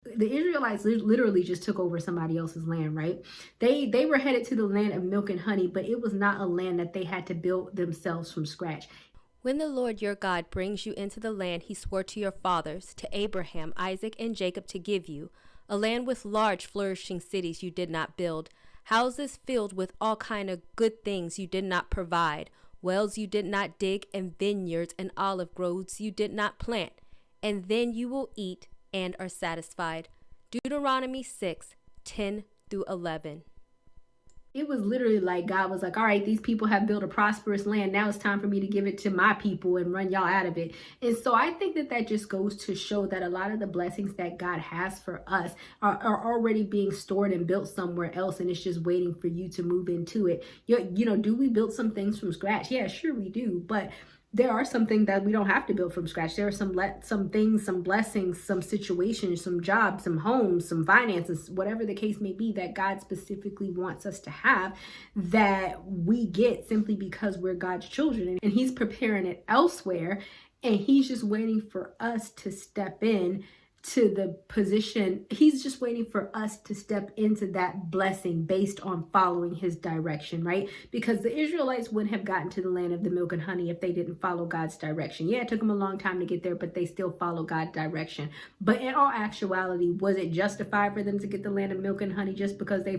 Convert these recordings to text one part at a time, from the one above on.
The Israelites literally just took over somebody else's land, right? They were headed to the land of milk and honey, but it was not a land that they had to build themselves from scratch. When the Lord your God brings you into the land he swore to your fathers, to Abraham, Isaac, and Jacob to give you, a land with large flourishing cities you did not build, houses filled with all kind of good things you did not provide, wells you did not dig, and vineyards and olive groves you did not plant, and then you will eat and are satisfied. Deuteronomy 6:10-11. It was literally like God was like, all right, these people have built a prosperous land. Now it's time for me to give it to my people and run y'all out of it. And so I think that that just goes to show that a lot of the blessings that God has for us are already being stored and built somewhere else. And it's just waiting for you to move into it. Do we build some things from scratch? Yeah, sure we do. But there are some things that we don't have to build from scratch. There are some things, some blessings, some situations, some jobs, some homes, some finances, whatever the case may be, that God specifically wants us to have, that we get simply because we're God's children, and he's preparing it elsewhere, and he's just waiting for us to step in to the position. He's just waiting for us to step into that blessing based on following his direction, right? Because the Israelites wouldn't have gotten to the land of the milk and honey if they didn't follow God's direction. Yeah, it took them a long time to get there, but they still follow God's direction. But in all actuality, was it justified for them to get the land of milk and honey just because they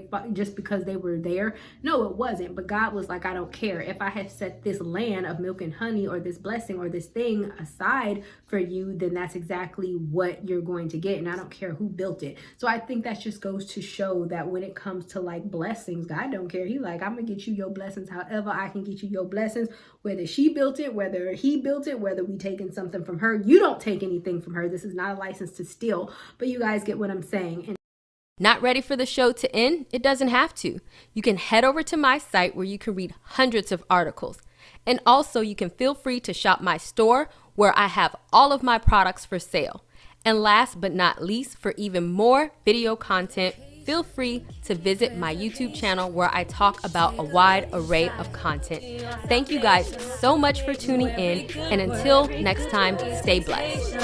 were there? No, it wasn't. But God was like, I don't care. If I have set this land of milk and honey, or this blessing, or this thing aside for you, then that's exactly what you're going to get, and I don't care who built it. So I think that just goes to show that when it comes to like blessings, God don't care. He like, I'm gonna get you your blessings however I can get you your blessings, whether she built it, whether he built it, whether we taking something from her. You don't take anything from her. This is not a license to steal, but you guys get what I'm saying. And Not ready for the show to end? It doesn't have to. You can head over to my site where you can read hundreds of articles. And also you can feel free to shop my store where I have all of my products for sale. And last but not least, for even more video content, feel free to visit my YouTube channel where I talk about a wide array of content. Thank you guys so much for tuning in, and until next time, stay blessed.